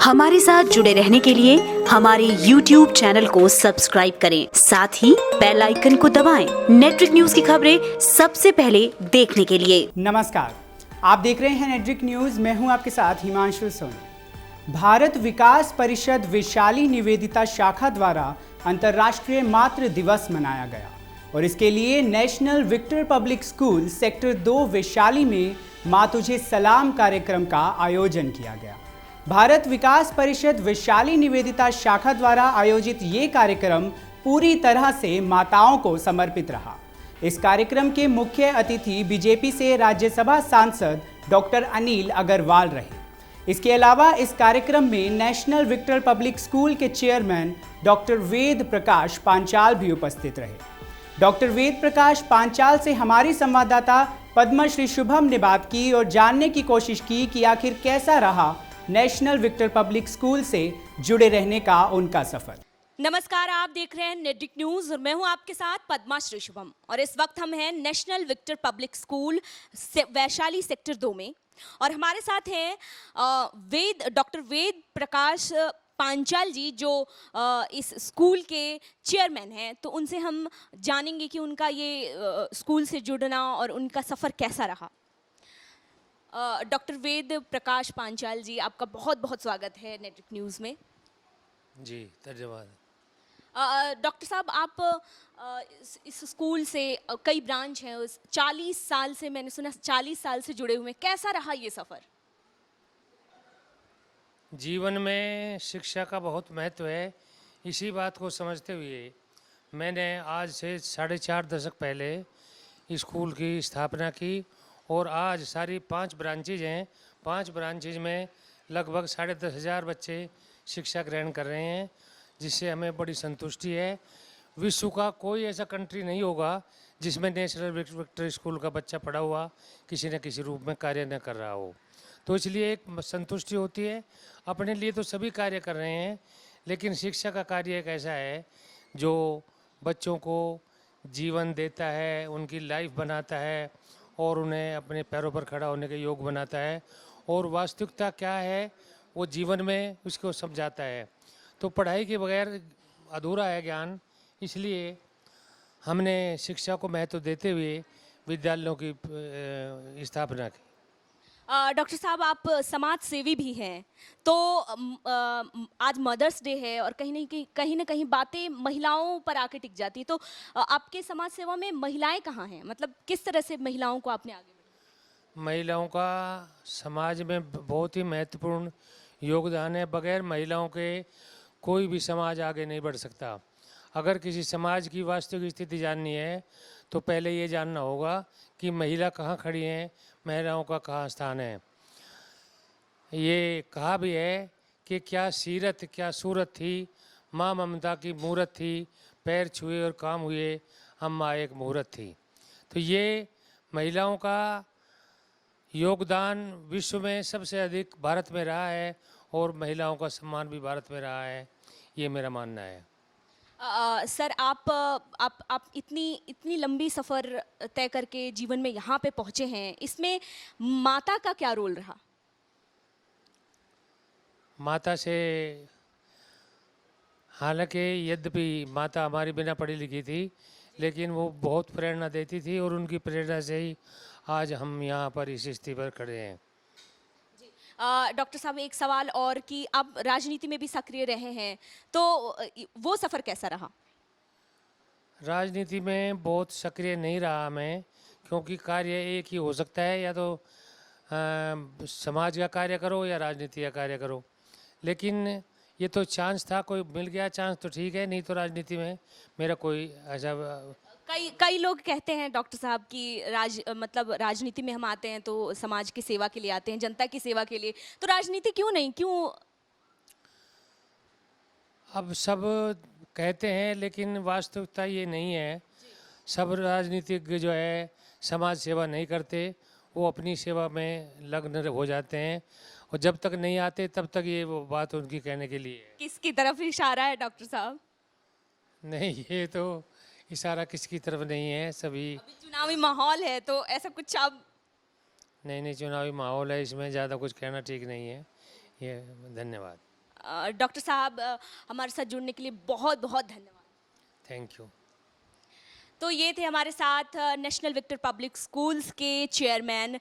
हमारे साथ जुड़े रहने के लिए हमारे YouTube चैनल को सब्सक्राइब करें, साथ ही बेल आइकन को दबाएं। नेट्रिक न्यूज की खबरें सबसे पहले देखने के लिए। नमस्कार, आप देख रहे हैं नेट्रिक न्यूज। मैं हूं आपके साथ हिमांशु सोनी। भारत विकास परिषद वैशाली निवेदिता शाखा द्वारा अंतर्राष्ट्रीय मातृ दिवस मनाया गया और इसके लिए national Victor public school sector 2 Vaishali में माँ तुझे सलाम कार्यक्रम का आयोजन किया गया। भारत विकास परिषद वैशाली निवेदिता शाखा द्वारा आयोजित ये कार्यक्रम पूरी तरह से माताओं को समर्पित रहा। इस कार्यक्रम के मुख्य अतिथि बीजेपी से राज्यसभा सांसद डॉक्टर अनिल अग्रवाल रहे। इसके अलावा इस कार्यक्रम में नेशनल विक्टर पब्लिक स्कूल के चेयरमैन डॉक्टर वेद प्रकाश पांचाल भी उपस्थित रहे। डॉक्टर वेद प्रकाश पांचाल से हमारी संवाददाता पद्मश्री शुभम ने बात की और जानने की कोशिश की कि आखिर कैसा रहा नेशनल विक्टर पब्लिक स्कूल से जुड़े रहने का उनका सफर। नमस्कार, आप देख रहे हैं नेट्रिक न्यूज और मैं हूं आपके साथ पद्मश्री शुभम और इस वक्त हम हैं national Victor public school Vaishali sector 2 में और हमारे साथ हैं डॉक्टर वेद प्रकाश पांचाल जी जो इस स्कूल के चेयरमैन हैं। तो उनसे हम जानेंगे कि उनका ये स्कूल से जुड़ना और उनका सफ़र कैसा रहा। डॉक्टर वेद प्रकाश पांचाल जी, आपका बहुत बहुत स्वागत है नेट्रिक न्यूज़ में। जी धन्यवाद। डॉक्टर साहब, आप इस स्कूल से कई ब्रांच हैं, 40 साल से, मैंने सुना 40 साल से जुड़े हुए हैं। कैसा रहा ये सफ़र? जीवन में शिक्षा का बहुत महत्व है। इसी बात को समझते हुए मैंने आज से 4.5 दशक पहले स्कूल की स्थापना की और आज सारी 5 ब्रांचेज हैं। 5 ब्रांचेज में लगभग 10,500 बच्चे शिक्षा ग्रहण कर रहे हैं, जिससे हमें बड़ी संतुष्टि है। विश्व का कोई ऐसा कंट्री नहीं होगा जिसमें नेशनल विक्टर स्कूल का बच्चा पढ़ा हुआ किसी न किसी रूप में कार्य न कर रहा हो। तो इसलिए एक संतुष्टि होती है। अपने लिए तो सभी कार्य कर रहे हैं, लेकिन शिक्षा का कार्य एक ऐसा है जो बच्चों को जीवन देता है, उनकी लाइफ बनाता है और उन्हें अपने पैरों पर खड़ा होने के योग बनाता है और वास्तविकता क्या है वो जीवन में उसको समझाता है। तो पढ़ाई के बगैर अधूरा है ज्ञान, इसलिए हमने शिक्षा को महत्व देते हुए विद्यालयों की स्थापना की। डॉक्टर साहब, आप समाज सेवी भी हैं, तो आज मदर्स डे है और कहीं ना कहीं बातें महिलाओं पर आके टिक जाती है। तो आपके समाज सेवा में महिलाएं कहाँ हैं? मतलब किस तरह से महिलाओं को आपने आगे बढ़ाया? महिलाओं का समाज में बहुत ही महत्वपूर्ण योगदान है। बगैर महिलाओं के कोई भी समाज आगे नहीं बढ़ सकता। अगर किसी समाज की वास्तविक स्थिति जाननी है तो पहले ये जानना होगा कि महिला कहाँ खड़ी हैं, महिलाओं का कहाँ स्थान है। ये कहा भी है कि क्या सीरत क्या सूरत थी, माँ ममता की मूरत थी, पैर छुए और काम हुए, हम माँ एक मुहूर्त थी। तो ये महिलाओं का योगदान विश्व में सबसे अधिक भारत में रहा है और महिलाओं का सम्मान भी भारत में रहा है, ये मेरा मानना है। सर, आप इतनी लंबी सफ़र तय करके जीवन में यहाँ पे पहुँचे हैं, इसमें माता का क्या रोल रहा? माता से, हालांकि यद्यपि माता हमारी बिना पढ़ी लिखी थी, लेकिन वो बहुत प्रेरणा देती थी और उनकी प्रेरणा से ही आज हम यहाँ पर इस स्थिति पर खड़े हैं। डॉक्टर साहब, एक सवाल और कि आप राजनीति में भी सक्रिय रहे हैं, तो वो सफ़र कैसा रहा? राजनीति में बहुत सक्रिय नहीं रहा मैं, क्योंकि कार्य एक ही हो सकता है, या तो समाज का कार्य करो या राजनीति का कार्य करो। लेकिन ये तो चांस था, कोई मिल गया चांस तो ठीक है, नहीं तो राजनीति में मेरा कोई ऐसा। कई लोग कहते हैं डॉक्टर साहब कि मतलब राजनीति में हम आते हैं तो समाज की सेवा के लिए आते हैं, जनता की सेवा के लिए, तो राजनीति क्यों नहीं, क्यों? अब सब कहते हैं, लेकिन वास्तविकता ये नहीं है। सब राजनीतिज्ञ जो है समाज सेवा नहीं करते, वो अपनी सेवा में लग्न हो जाते हैं और जब तक नहीं आते तब तक ये वो बात उनकी कहने के लिए है। किसकी तरफ इशारा है डॉक्टर साहब? नहीं, ये तो इशारा किसकी तरफ नहीं है, सभी। अभी चुनावी माहौल है तो ऐसा कुछ आप? नहीं, चुनावी माहौल है, इसमें ज़्यादा कुछ कहना ठीक नहीं है। ये धन्यवाद। डॉक्टर साहब हमारे साथ जुड़ने के लिए बहुत बहुत धन्यवाद। Thank you. तो ये थे हमारे साथ नेशनल विक्टर पब्लिक स्कूल्स के चेयरमैन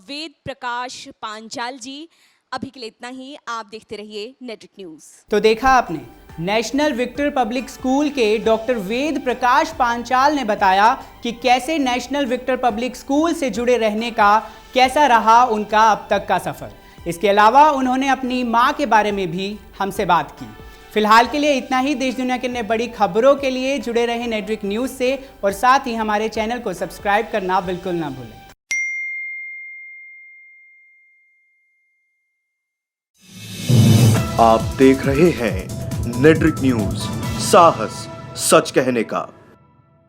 वेद प्रकाश पांचाल जी। अभी के लिए इतना ही, आप देखते रहिए नेटवर्क न्यूज़। तो देखा आपने, नेशनल विक्टर पब्लिक स्कूल के डॉक्टर वेद प्रकाश पांचाल ने बताया कि कैसे नेशनल विक्टर पब्लिक स्कूल से जुड़े रहने का कैसा रहा उनका अब तक का सफ़र। इसके अलावा उन्होंने अपनी मां के बारे में भी हमसे बात की। फिलहाल के लिए इतना ही। देश दुनिया के नए बड़ी खबरों के लिए जुड़े रहें नेटवर्क न्यूज़ से और साथ ही हमारे चैनल को सब्सक्राइब करना बिल्कुल ना भूलें। आप देख रहे हैं नेटवर्क न्यूज, साहस सच कहने का।